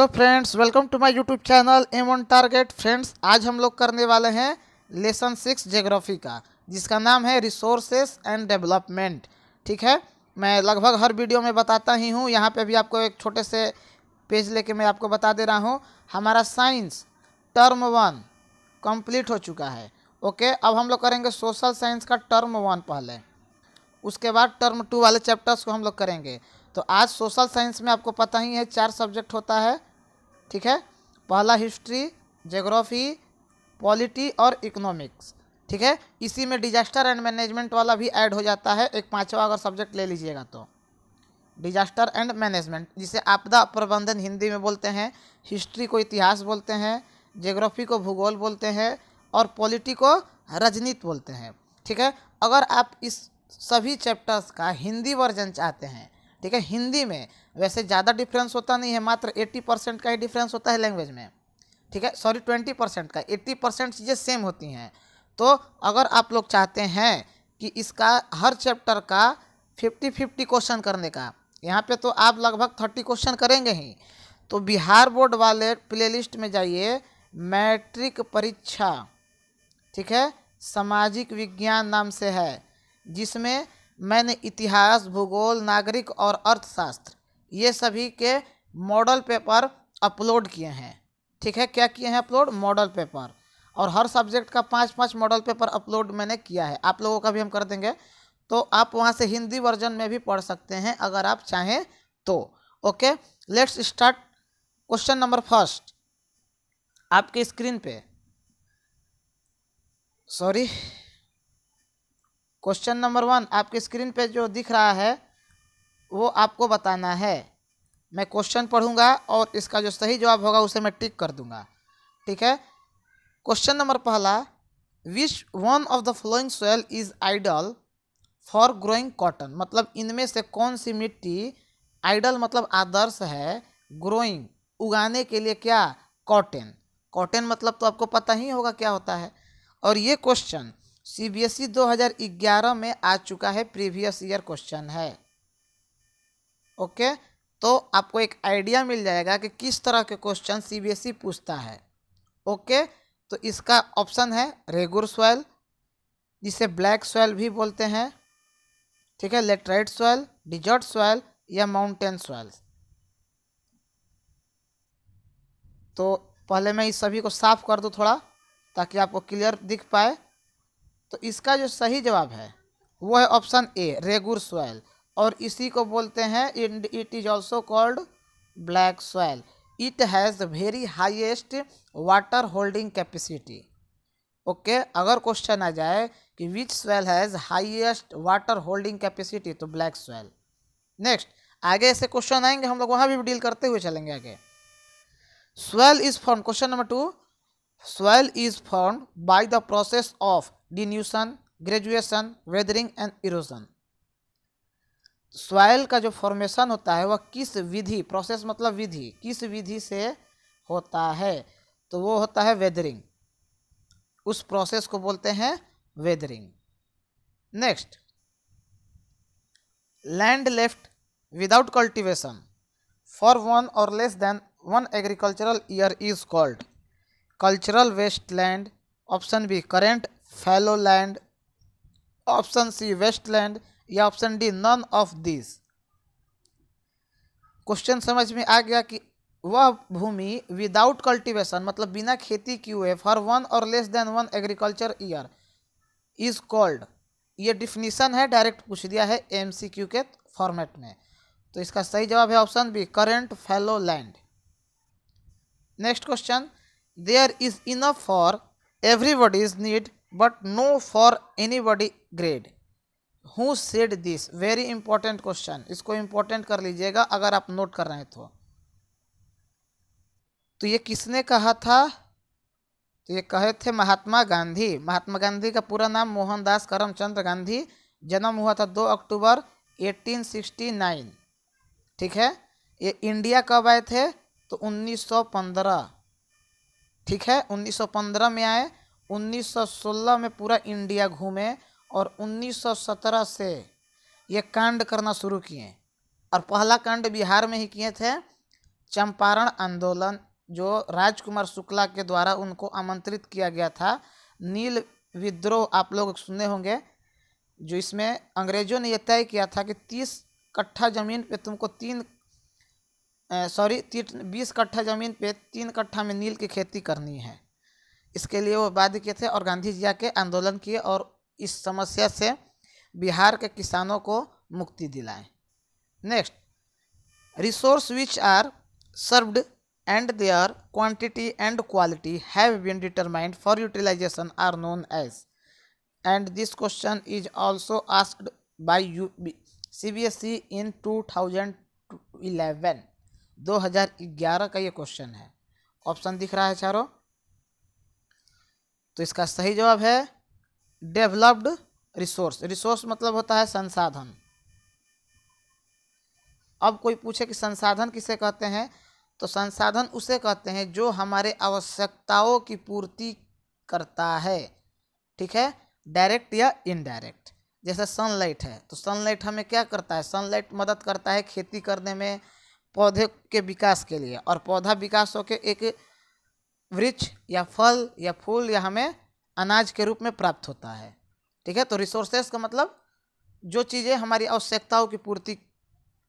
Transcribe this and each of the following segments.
Hello friends, welcome to my YouTube channel M on target. Friends, आज हम लोग करने वाले हैं लेसन 6 ज्योग्राफी का, जिसका नाम है रिसोर्सेस एंड डेवलपमेंट। ठीक है, मैं लगभग हर वीडियो में बताता ही हूँ। यहाँ पे भी आपको एक छोटे से पेज लेके मैं आपको बता दे रहा हूँ। हमारा साइंस टर्म 1 कंप्लीट हो चुका है। ओके, अब हम लोग करेंगे सोशल साइंस का टर्म 1 पहले, उसके बाद टर्म 2 वाले चैप्टर्स को हम लोग करेंगे। तो आज सोशल साइंस में आपको पता ही है 4 सब्जेक्ट होता है। ठीक है, पहला हिस्ट्री, ज्योग्राफी, पॉलिटी और इकोनॉमिक्स। ठीक है, इसी में डिजास्टर एंड मैनेजमेंट वाला भी ऐड हो जाता है, एक पांचवा अगर सब्जेक्ट ले लीजिएगा तो। डिजास्टर एंड मैनेजमेंट, जिसे आपदा प्रबंधन हिंदी में बोलते हैं, हिस्ट्री को इतिहास बोलते हैं, ज्योग्राफी को भूगोल बोलते हैं और पॉलिटी को राजनीति बोलते हैं। ठीक है, अगर आप इस सभी चैप्टर्स का हिंदी वर्जन चाहते हैं, ठीक है, हिंदी में वैसे ज़्यादा डिफरेंस होता नहीं है, मात्र 80% का ही डिफरेंस होता है लैंग्वेज में। ठीक है, सॉरी 20% का, 80% चीज़ें सेम होती हैं। तो अगर आप लोग चाहते हैं कि इसका हर चैप्टर का 50-50 क्वेश्चन करने का, यहाँ पे तो आप लगभग 30 क्वेश्चन करेंगे ही। तो बिहार बोर्ड वाले प्लेलिस्ट में जाइए, मैट्रिक परीक्षा, ठीक है, सामाजिक विज्ञान नाम से है, जिसमें मैंने इतिहास, भूगोल, नागरिक और अर्थशास्त्र ये सभी के मॉडल पेपर अपलोड किए हैं। ठीक है, क्या किए हैं अपलोड? Model paper. और हर सब्जेक्ट का 5-5 मॉडल पेपर अपलोड मैंने किया है, आप लोगों का भी हम कर देंगे। तो आप वहाँ से हिंदी वर्जन में भी पढ़ सकते हैं अगर आप चाहें तो। Okay, let's start. Question number first आपके स्क्रीन पे, सॉरी, क्वेश्चन नंबर 1 आपके स्क्रीन पे जो दिख रहा है वो आपको बताना है। मैं क्वेश्चन पढ़ूंगा और इसका जो सही जवाब होगा उसे मैं टिक कर दूंगा। ठीक है, क्वेश्चन नंबर पहला, which one of the following soil is ideal for growing cotton. मतलब इनमें से कौन सी मिट्टी आइडल मतलब आदर्श है, ग्रोइंग उगाने के लिए क्या? कॉटन। कॉटन मतलब तो आपको पता ही होगा क्या होता है। और ये क्वेश्चन सीबीएसई 2011 में आ चुका है, प्रीवियस ईयर क्वेश्चन है। ओके, तो आपको एक आइडिया मिल जाएगा कि किस तरह के क्वेश्चन सीबीएसई पूछता है। ओके, तो इसका ऑप्शन है रेगुर सॉइल, जिसे ब्लैक सॉइल भी बोलते हैं। ठीक है, लेटराइट सॉइल, डिजर्ट सॉइल या माउंटेन सॉइल। तो पहले मैं इस सभी को साफ कर दूं थोड़ा, ताकि आपको क्लियर दिख पाए। तो इसका जो सही जवाब है वो है ऑप्शन ए, रेगुर सॉइल। और इसी को बोलते हैं, it is also called black soil. It has very highest water holding capacity. Okay, अगर क्वेश्चन आ जाए कि विच soil has highest water holding capacity, तो ब्लैक सॉइल। नेक्स्ट, आगे ऐसे क्वेश्चन आएंगे, हम लोग वहाँ भी डील करते हुए चलेंगे आगे। Soil is form, question number 2, soil is formed by the process of denuation, graduation, weathering and erosion। Soil का जो फॉर्मेशन होता है वह किस विधि, प्रोसेस मतलब विधि, किस विधि से होता है? तो वो होता है वेदरिंग। उस प्रोसेस को बोलते हैं weathering. Next, land left without cultivation for 1 or less than 1 agricultural year is called cultural wasteland. Option B current fallow land, option C wasteland या option D none of this. Question समझ में आ गया कि वह भूमि without cultivation मतलब बिना खेती किए हुए, for 1 or less than 1 agriculture year is called. ये डिफिनीशन है, डायरेक्ट पूछ दिया है एमसीक्यू के फॉर्मेट में। तो इसका सही जवाब है option B, current fallow land. Next question, there is enough for everybody's need but no for anybody grade, who said this? very important question, इसको important कर लीजिएगा अगर आप नोट कर रहे हैं तो ये किसने कहा था? तो ये कहे थे महात्मा गांधी। महात्मा गांधी का पूरा नाम मोहनदास करमचंद गांधी। जन्म हुआ था 2 अक्टूबर 1869। ठीक है, ये इंडिया कब आए थे? तो 1915। ठीक है, 1915 में आए, 1916 में पूरा इंडिया घूमे और 1917 से ये कांड करना शुरू किए। और पहला कांड बिहार में ही किए थे, चंपारण आंदोलन जो राजकुमार शुक्ला के द्वारा उनको आमंत्रित किया गया था, नील विद्रोह आप लोग सुने होंगे, जो इसमें अंग्रेजों ने यह तय किया था कि 30 कट्ठा जमीन पे तुमको 20 कट्ठा जमीन पे 3 कट्ठा में नील की खेती करनी है। इसके लिए वो बाध्य किए थे और गांधी जी आके आंदोलन किए और इस समस्या से बिहार के किसानों को मुक्ति दिलाए। Next, resource which are surveyed and their quantity and quality have been determined for utilization are known as, and this question is also asked by CBSE in 2011 का ये क्वेश्चन है। ऑप्शन दिख रहा है चारों, तो इसका सही जवाब है डेवलप्ड रिसोर्स। रिसोर्स मतलब होता है संसाधन। अब कोई पूछे कि संसाधन किसे कहते हैं, तो संसाधन उसे कहते हैं जो हमारे आवश्यकताओं की पूर्ति करता है, ठीक है, डायरेक्ट या इनडायरेक्ट। जैसे सनलाइट है, तो सनलाइट हमें क्या करता है, सनलाइट मदद करता है खेती करने में, पौधे के विकास के लिए, और पौधा विकास होकर एक वृक्ष या फल या फूल या हमें अनाज के रूप में प्राप्त होता है, ठीक है। तो रिसोर्सेस का मतलब जो चीज़ें हमारी आवश्यकताओं की पूर्ति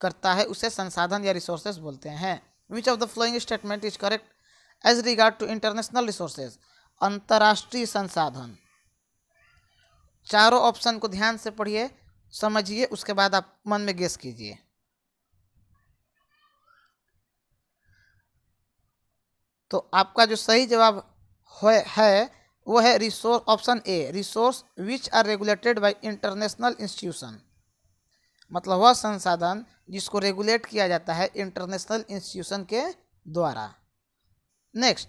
करता है उसे संसाधन या रिसोर्सेस बोलते हैं। Which of the following statement is correct as regard to international resources? अंतर्राष्ट्रीय संसाधन। चारों ऑप्शन को ध्यान से पढ़िए, समझिए, उसके बाद आप मन में गेस कीजिए। तो आपका जो सही जवाब है वो है resource, option A, resource which are regulated by international institution. मतलब वह संसाधन जिसको रेगुलेट किया जाता है इंटरनेशनल इंस्टीट्यूशन के द्वारा। Next,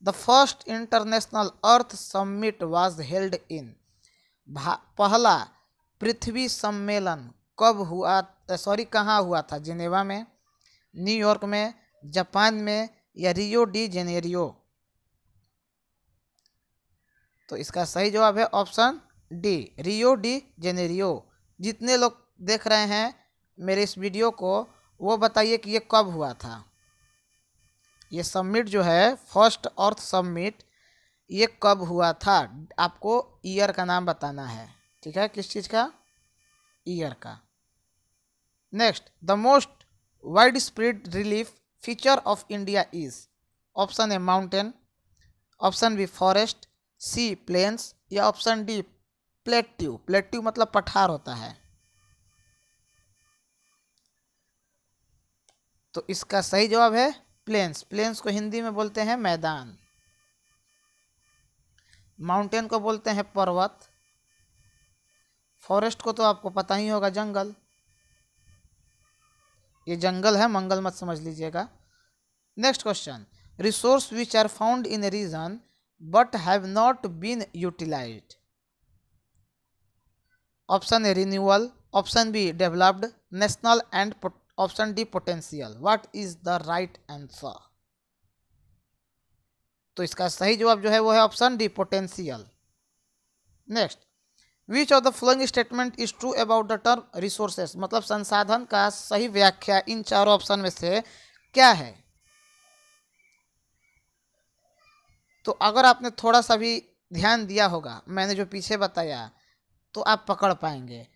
the first international earth summit was held in. पहला पृथ्वी सम्मेलन कब हुआ, कहाँ हुआ था? जिनेवा में, न्यूयॉर्क में, जापान में, या रियो डी जेनेरियो। तो इसका सही जवाब है option D, Rio de Janeiro. जितने लोग देख रहे हैं मेरे इस वीडियो को, वो बताइए कि ये कब हुआ था। ये समिट जो है, फर्स्ट अर्थ समिट, ये कब हुआ था? आपको ईयर का नाम बताना है, ठीक है, किस चीज़ का? ईयर का। Next, the most widespread relief feature of India is. Option A mountain, option B forest, C plains, या ऑप्शन डी प्लेट्यू। प्लेट्यू मतलब पठार होता है। तो इसका सही जवाब है प्लेन्स। प्लेन्स को हिंदी में बोलते हैं मैदान। माउंटेन को बोलते हैं पर्वत। फॉरेस्ट को तो आपको पता ही होगा, जंगल। ये जंगल है, मंगल मत समझ लीजिएगा। Next question, resource which are found in a region but have not been utilised. Option A renewal, option B developed, national, and option D potential. What is the right answer? तो इसका सही जवाब जो है वो है option D, potential. Next, which of the following statement is true about the term resources. मतलब संसाधन का सही व्याख्या इन चारों ऑप्शन में से क्या है? तो अगर आपने थोड़ा सा भी ध्यान दिया होगा, मैंने जो पीछे बताया, तो आप पकड़ पाएंगे।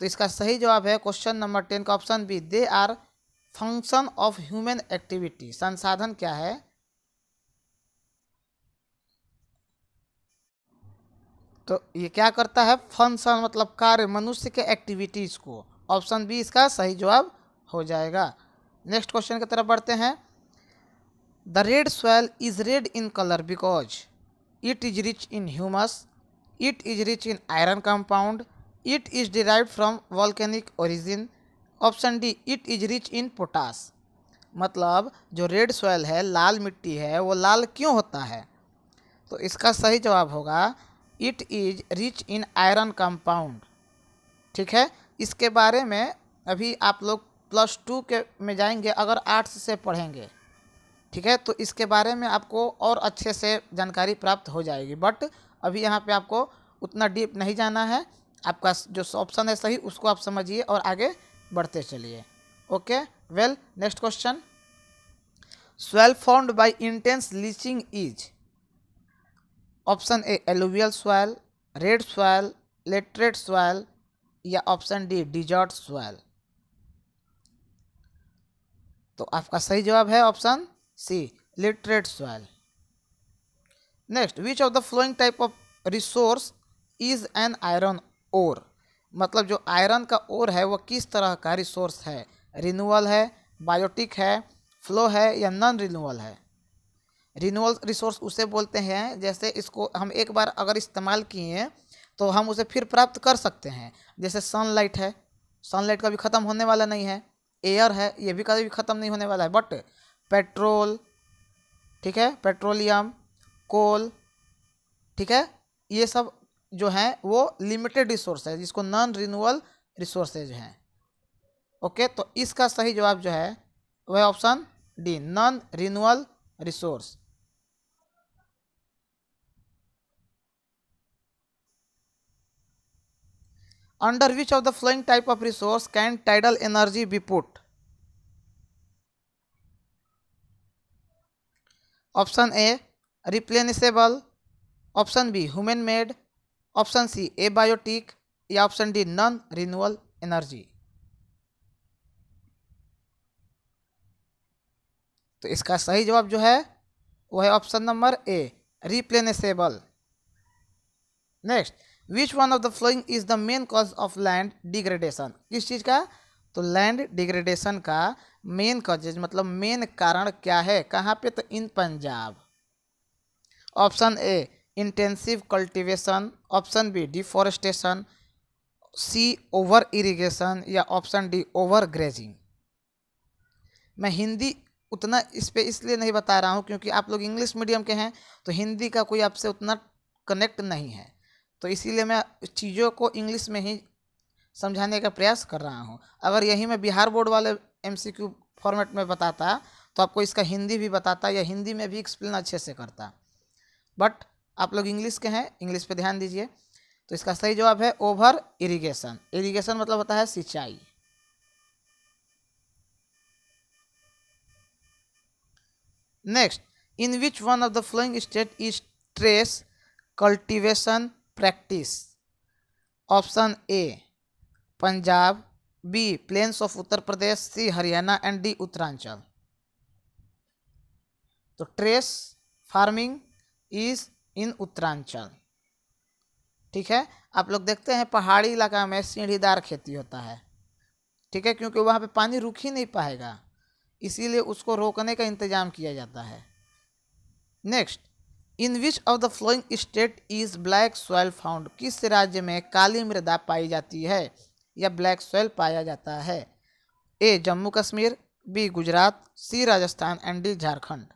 तो इसका सही जवाब है क्वेश्चन नंबर 10 का option B, they are function of human activity. संसाधन क्या है? तो ये क्या करता है? फंक्शन मतलब कार्य, मनुष्य के एक्टिविटीज को। ऑप्शन बी इसका सही जवाब हो जाएगा। नेक्स्ट क्वेश्चन की तरफ बढ़ते हैं। The red soil is red in colour because it is rich in humus, it is rich in iron compound, it is derived from volcanic origin, option D it is rich in potash. मतलब जो red soil है, लाल मिट्टी है, वो लाल क्यों होता है? तो इसका सही जवाब होगा it is rich in iron compound, ठीक है। इसके बारे में अभी आप लोग +2 के में जाएंगे अगर आर्ट्स से पढ़ेंगे, ठीक है, तो इसके बारे में आपको और अच्छे से जानकारी प्राप्त हो जाएगी। बट अभी यहाँ पे आपको उतना डीप नहीं जाना है। आपका जो ऑप्शन है सही, उसको आप समझिए और आगे बढ़ते चलिए। Okay, well, next question, soil formed by intense leaching is option A alluvial soil, red soil, laterite soil या ऑप्शन डी डिजर्ट सॉइल। तो आपका सही जवाब है option C laterite soil. Next, which of the following type of resource is an iron ore, मतलब जो iron का ओर है वो किस तरह का रिसोर्स है, रिन्यूअल है, बायोटिक है, फ्लो है या नॉन रिन्यूअल है। रिन्यूअल रिसोर्स उसे बोलते हैं जैसे इसको हम एक बार अगर इस्तेमाल किए हैं तो हम उसे फिर प्राप्त कर सकते हैं। जैसे सनलाइट है, सनलाइट कभी ख़त्म होने वाला नहीं है। एयर है, ये भी कभी ख़त्म नहीं होने वाला है। बट पेट्रोल, ठीक है, पेट्रोलियम, कोल, ठीक है, ये सब जो हैं वो लिमिटेड रिसोर्स है जिसको नॉन रिन्यूअल रिसोर्सेज हैं। ओके, तो इसका सही जवाब जो है वह option D non renewal resource. Under which of the following type of resource can tidal energy be put. Option A replenishable, option B human made, option C abiotic या option D non renewal energy. तो इसका सही जवाब जो है वो है option number A replenishable. Next, which one of the following is the main cause of land degradation, किस चीज़ का, तो लैंड डिग्रेडेशन का मेन कॉजेज मतलब मेन कारण क्या है, कहाँ पे, तो in Punjab. Option A intensive cultivation, option B deforestation, C over irrigation या ऑप्शन डी ओवर ग्रेजिंग। मैं हिंदी उतना इस पे इसलिए नहीं बता रहा हूँ क्योंकि आप लोग इंग्लिश मीडियम के हैं तो हिंदी का कोई आपसे उतना कनेक्ट नहीं है, तो इसीलिए मैं चीज़ों को इंग्लिश में ही समझाने का प्रयास कर रहा हूँ। अगर यही मैं बिहार बोर्ड वाले MCQ फॉर्मेट में बताता तो आपको इसका हिंदी भी बताता या हिंदी में भी एक्सप्लेन अच्छे से करता, बट आप लोग इंग्लिश के हैं, इंग्लिश पे ध्यान दीजिए। तो इसका सही जवाब है ओवर इरिगेशन। इरिगेशन मतलब होता है सिंचाई। Next, in which one of the following state is terrace cultivation practice. Option A Punjab, B plains of Uttar Pradesh, C Haryana and D Uttaranchal. तो terrace farming is in Uttaranchal, ठीक है। आप लोग देखते हैं पहाड़ी इलाका में सीढ़ीदार खेती होता है, ठीक है, क्योंकि वहाँ पे पानी रुक ही नहीं पाएगा, इसीलिए उसको रोकने का इंतजाम किया जाता है। Next, in which of the following state is black soil found, किस राज्य में काली मृदा पाई जाती है या ब्लैक सॉइल पाया जाता है। A Jammu Kashmir, B Gujarat, C Rajasthan and D Jharkhand.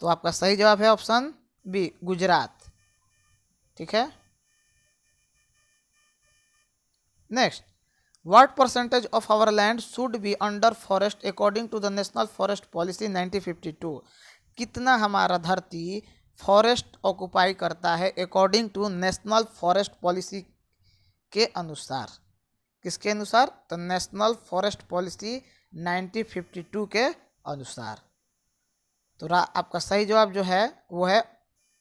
तो आपका सही जवाब है ऑप्शन बी गुजरात, ठीक है। Next, what percentage of our land should be under forest according to the national forest policy 1952। कितना हमारा धरती फॉरेस्ट ऑक्युपाई करता है according to national forest policy के अनुसार, किसके अनुसार, तो नेशनल फॉरेस्ट पॉलिसी 1952 के अनुसार। तो आपका सही जवाब जो है वो है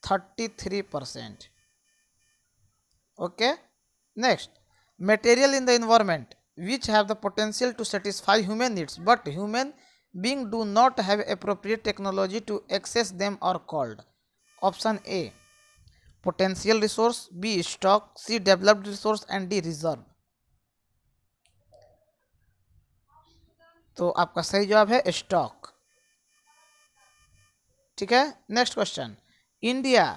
33%। Okay, next, material in the environment which have the potential to satisfy human needs but human being do not have appropriate technology to access them are called. Option A potential resource, B stock, C developed resource and D reserve। तो आपका सही जवाब है stock, ठीक है। Next question, India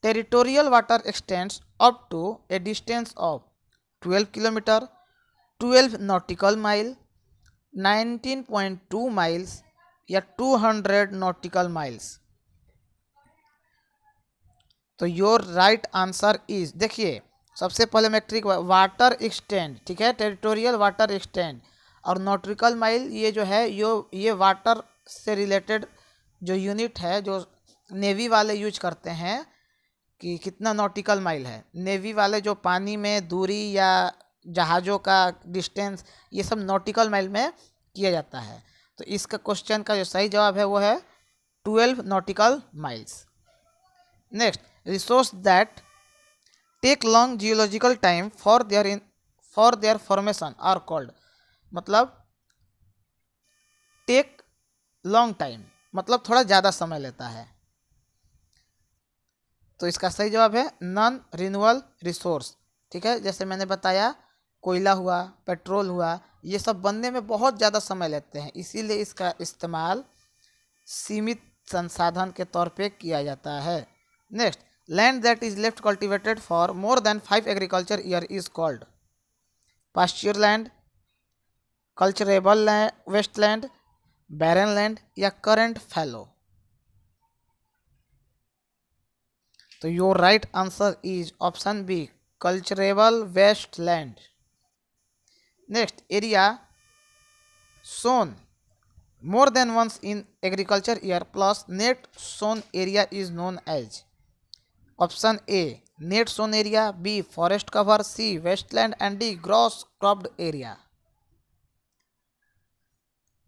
territorial water extends up to a distance of 12 kilometer, 12 nautical mile, 19.2 miles या 200 nautical miles। तो your right answer is, देखिए सबसे पहले मैट्रिक वाटर एक्सटेंड, ठीक है, टेरिटोरियल वाटर एक्सटेंड और नॉटिकल माइल ये जो है ये वाटर से रिलेटेड जो यूनिट है जो नेवी वाले यूज करते हैं कि कितना नॉटिकल माइल है। नेवी वाले जो पानी में दूरी या जहाज़ों का डिस्टेंस, ये सब नॉटिकल माइल में किया जाता है। तो इसका क्वेश्चन का जो सही जवाब है वो है 12 nautical miles. Next, resource that take long geological time for their formation are called. मतलब टेक लॉन्ग टाइम मतलब थोड़ा ज़्यादा समय लेता है। तो इसका सही जवाब है नॉन रिन्यूएबल रिसोर्स। ठीक है, जैसे मैंने बताया कोयला हुआ, पेट्रोल हुआ, ये सब बनने में बहुत ज़्यादा समय लेते हैं, इसीलिए इसका इस्तेमाल सीमित संसाधन के तौर पे किया जाता है। Next, land that is left cultivated for more than 5 agriculture year is called pasture land, culturable wasteland, barren land या करंट फैलो। तो your right answer is option B, culturable wasteland. Next, area sown more than once in agriculture year plus net sown area is known as option A net sown area, B forest cover, C wasteland and D gross cropped area।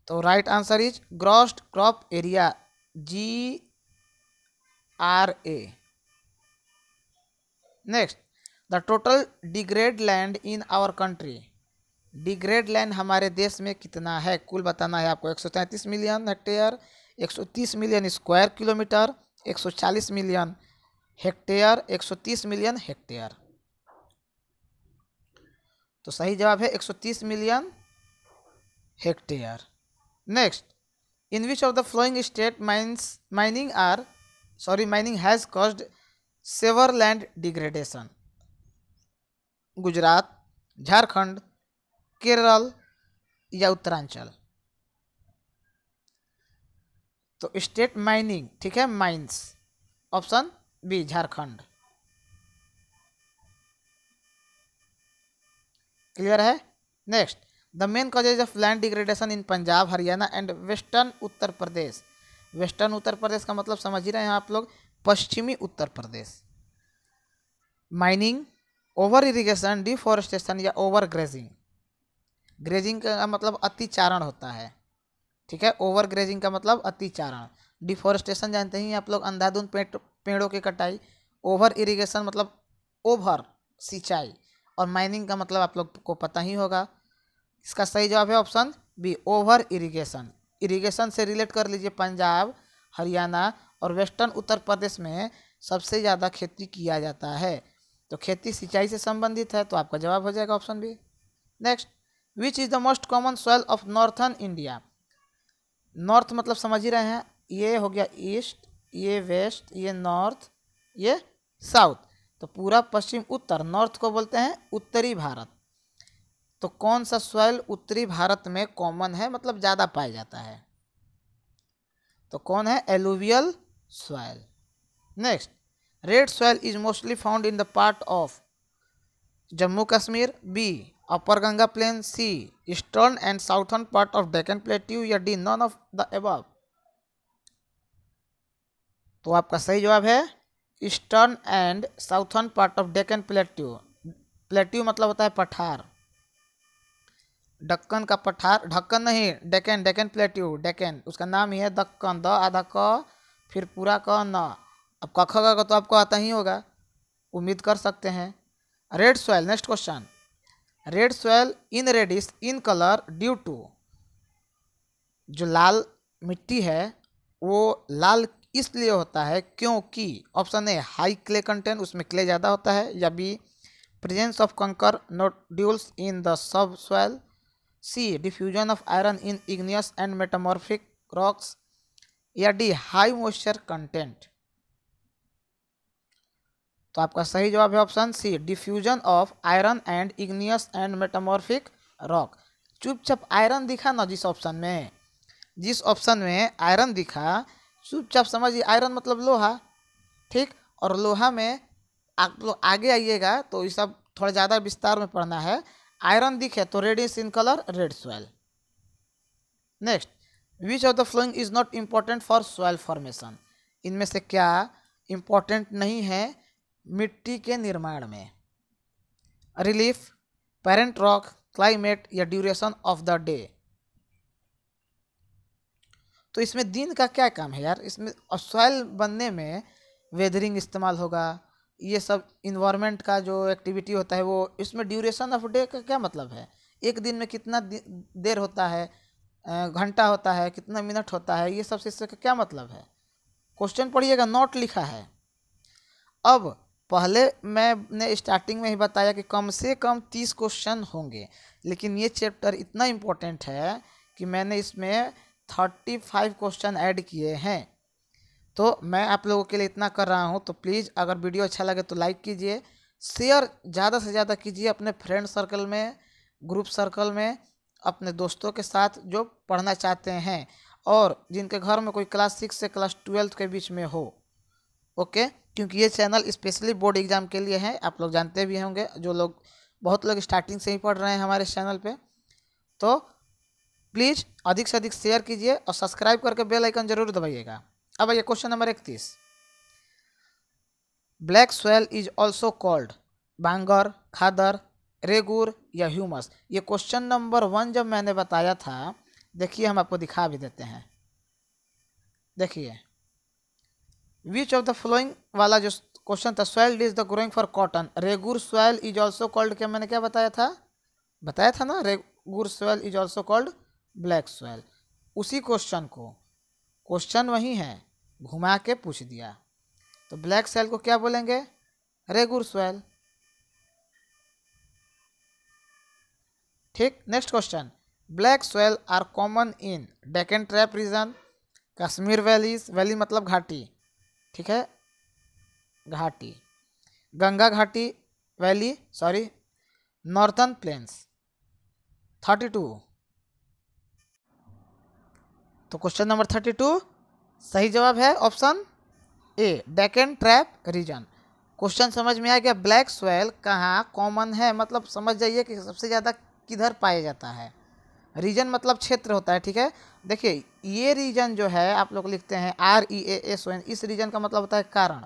तो right answer is gross crop area, GRA। Next, the total degrade land in our country. Degrade land हमारे देश में कितना है, कुल बताना है आपको। 133 million hectare, 130 million square kilometre, 140 million hectare, 130 million hectare. तो सही जवाब है 130 million hectare. Next, in which of the following state mining has caused severe land degradation. Gujarat, Jharkhand, Kerala या उत्तरांचल। तो स्टेट माइनिंग, ठीक है, mines, option B Jharkhand. Clear है। Next, the main causes of land degradation in Punjab, Haryana and western Uttar Pradesh. Western Uttar Pradesh का मतलब समझ ही रहे हैं आप लोग, पश्चिमी Uttar Pradesh. Mining, over irrigation, deforestation या ओवर ग्रेजिंग। ग्रेजिंग का मतलब अतिचारण होता है, ठीक है, ओवर ग्रेजिंग का मतलब अतिचारण। डिफॉरेस्टेशन जानते ही आप लोग, अंधाधुंध पेड़ों की कटाई। ओवर इरिगेशन मतलब ओवर सिंचाई, और माइनिंग का मतलब आप लोग को पता ही होगा। इसका सही जवाब है option B, over irrigation. Irrigation से रिलेट कर लीजिए, पंजाब, हरियाणा और वेस्टर्न उत्तर प्रदेश में सबसे ज़्यादा खेती किया जाता है, तो खेती सिंचाई से संबंधित है, तो आपका जवाब हो जाएगा option B. Next, which is the most common soil of northern India. North मतलब समझ ही रहे हैं, ये हो गया ईस्ट, ये वेस्ट, ये नॉर्थ, ये साउथ, तो पूरा पश्चिम उत्तर, नॉर्थ को बोलते हैं उत्तरी भारत। तो कौन सा सॉइल उत्तरी भारत में कॉमन है, मतलब ज़्यादा पाया जाता है, तो कौन है, alluvial soil. Next, red soil is mostly found in the part of Jammu Kashmir, B upper Ganga plain, C eastern and southern part of Deccan plateau या D none of the above. तो आपका सही जवाब है eastern and southern part of Deccan plateau. Plateau मतलब होता है पठार, दक्कन का पठार, ढक्कन नहीं, डेक्कन, डेक्कन प्लेट्यू, डेक्कन उसका नाम ही है दक्कन, द आधा क फिर पूरा क न। अब क ख का तो आपको आता ही होगा, उम्मीद कर सकते हैं। Red soil, next question, red soil in reddish in colour due to. जो लाल मिट्टी है वो लाल इसलिए होता है क्योंकि, option A high clay content, उसमें क्ले ज़्यादा होता है, या B presence of kankar nodules in the subsoil, C diffusion of iron in igneous and metamorphic rocks, या डी हाई मॉइस्चर कंटेंट। तो आपका सही जवाब है option C, diffusion of iron and igneous and metamorphic rock. चुपचाप iron दिखा ना जिस ऑप्शन में आयरन दिखा, चुपचाप समझिए आयरन मतलब लोहा, ठीक, और लोहा में आप लोग आगे आइएगा तो ये सब थोड़ा ज़्यादा विस्तार में पढ़ना है। आयरन दिखे तो reddish in colour, red soil. Next, which of the following is not important for soil formation. इनमें से क्या इम्पोर्टेंट नहीं है मिट्टी के निर्माण में। रिलीफ, पेरेंट रॉक, क्लाइमेट या ड्यूरेशन ऑफ द डे। तो इसमें दिन का क्या काम है यार, इसमें सॉइल बनने में वेदरिंग इस्तेमाल होगा, ये सब इन्वायरमेंट का जो एक्टिविटी होता है वो। इसमें ड्यूरेशन ऑफ डे का क्या मतलब है, एक दिन में कितना देर होता है, घंटा होता है, कितना मिनट होता है, ये सब से इसका क्या मतलब है। क्वेश्चन पढ़िएगा, नोट लिखा है। अब पहले मैंने स्टार्टिंग में ही बताया कि कम से कम 30 क्वेश्चन होंगे, लेकिन ये चैप्टर इतना इम्पोर्टेंट है कि मैंने इसमें 35 क्वेश्चन ऐड किए हैं। तो मैं आप लोगों के लिए इतना कर रहा हूँ। तो प्लीज़ अगर वीडियो अच्छा लगे तो लाइक कीजिए, शेयर ज़्यादा से ज़्यादा कीजिए अपने फ्रेंड सर्कल में, ग्रुप सर्कल में, अपने दोस्तों के साथ जो पढ़ना चाहते हैं और जिनके घर में कोई क्लास 6 से क्लास 12 के बीच में हो। ओके, क्योंकि ये चैनल स्पेशली बोर्ड एग्ज़ाम के लिए है, आप लोग जानते भी होंगे, जो लोग बहुत लोग स्टार्टिंग से ही पढ़ रहे हैं हमारे चैनल पे। तो प्लीज़ अधिक से अधिक शेयर कीजिए और सब्सक्राइब करके बेल आइकन जरूर दबाइएगा। अब आइए question number 31। Black soil is also called bangar, khadar, regur या ह्यूमस। ये क्वेश्चन नंबर 1 जब मैंने बताया था, देखिए हम आपको दिखा भी देते हैं। देखिए, विच ऑफ द फ्लोइंग वाला जो क्वेश्चन था, soil is the growing for cotton, regur soil is also called, क्या मैंने क्या बताया था ना, regur soil is also called black soil. उसी क्वेश्चन को, क्वेश्चन वही है, घुमा के पूछ दिया। तो ब्लैक सॉइल को क्या बोलेंगे, रेगुर सॉइल। ठीक, next question, black soil are common in Deccan trap region, Kashmir valleys, valley मतलब घाटी, ठीक है, घाटी, गंगा घाटी वैली, सॉरी, नॉर्थर्न प्लेन्स। 32। तो क्वेश्चन नंबर 32 सही जवाब है option A, Deccan trap region. Question समझ में आ गया। ब्लैक सॉइल कहाँ कॉमन है, मतलब समझ जाइए कि सबसे ज़्यादा किधर पाया जाता है। रीजन मतलब क्षेत्र होता है, ठीक है। देखिए ये रीजन जो है आप लोग लिखते हैं REASON, इस रीजन का मतलब होता है कारण,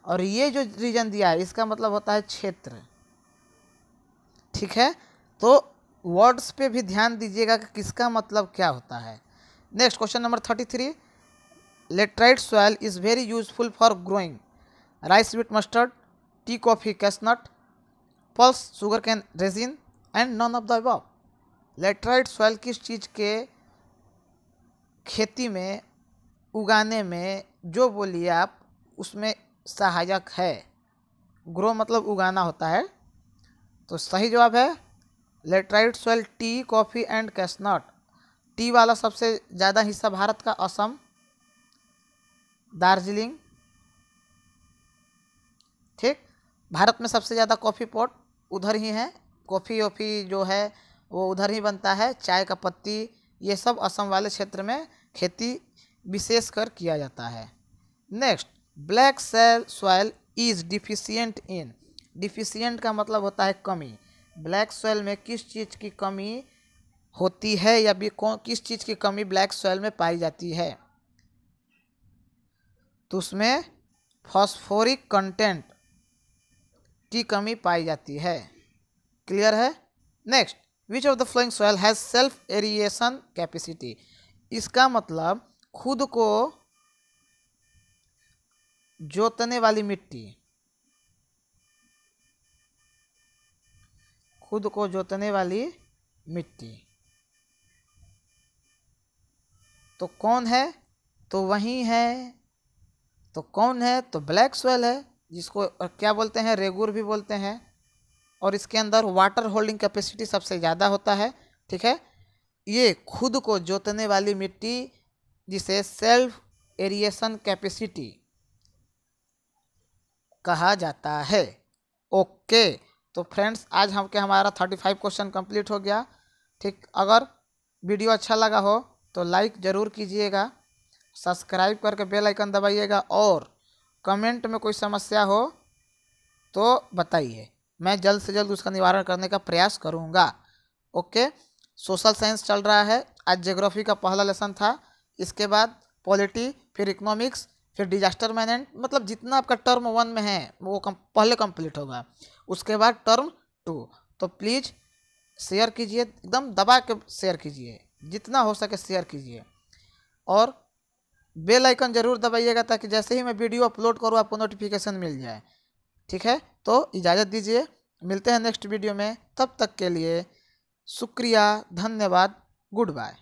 और ये जो रीजन दिया है इसका मतलब होता है क्षेत्र, ठीक है। तो वर्ड्स पे भी ध्यान दीजिएगा कि किसका मतलब क्या होता है। Next question number 33, laterite soil is very useful for growing rice, wheat, mustard, T, coffee, cashew nut, pulse, sugar cane, resin and non of the above. Laterite soil किस चीज़ के खेती में, उगाने में, जो बोलिए आप, उसमें सहायक है। ग्रो मतलब उगाना होता है। तो सही जवाब है laterite soil T, coffee and cashew nut. T वाला सबसे ज़्यादा हिस्सा भारत का असम, दार्जिलिंग, ठीक। भारत में सबसे ज़्यादा कॉफ़ी पॉट उधर ही है, कॉफ़ी वॉफ़ी जो है वो उधर ही बनता है, चाय का पत्ती, ये सब असम वाले क्षेत्र में खेती विशेष कर किया जाता है। Next, black soil is deficient in, deficient का मतलब होता है कमी। ब्लैक सॉइल में किस चीज़ की कमी होती है या भी किस चीज़ की कमी ब्लैक सॉइल में पाई जाती है, तो उसमें फॉस्फोरिक कंटेंट की कमी पाई जाती है। क्लियर है। Next, which of the following soil has self aeration capacity, इसका मतलब खुद को जोतने वाली मिट्टी, खुद को जोतने वाली मिट्टी तो कौन है, तो वही है। तो कौन है, तो ब्लैक सॉइल है, जिसको क्या बोलते हैं, रेगुर भी बोलते हैं, और इसके अंदर वाटर होल्डिंग कैपेसिटी सबसे ज़्यादा होता है, ठीक है। ये खुद को जोतने वाली मिट्टी जिसे सेल्फ एरिएशन कैपेसिटी कहा जाता है। ओके, तो फ्रेंड्स आज हमारा 35 क्वेश्चन कंप्लीट हो गया, ठीक। अगर वीडियो अच्छा लगा हो तो लाइक ज़रूर कीजिएगा, सब्सक्राइब करके बेल आइकन दबाइएगा, और कमेंट में कोई समस्या हो तो बताइए, मैं जल्द से जल्द उसका निवारण करने का प्रयास करूँगा। ओके, सोशल साइंस चल रहा है, आज ज्योग्राफी का पहला लेसन था, इसके बाद पॉलिटी, फिर इकोनॉमिक्स, फिर डिजास्टर मैनेजमेंट, मतलब जितना आपका टर्म 1 में है वो पहले कंप्लीट होगा, उसके बाद टर्म 2। तो प्लीज़ शेयर कीजिए, एकदम दबा के शेयर कीजिए, जितना हो सके शेयर कीजिए, और बेल आइकन ज़रूर दबाइएगा ताकि जैसे ही मैं वीडियो अपलोड करूँ आपको नोटिफिकेशन मिल जाए। ठीक है, तो इजाज़त दीजिए, मिलते हैं नेक्स्ट वीडियो में, तब तक के लिए शुक्रिया, धन्यवाद, गुड बाय।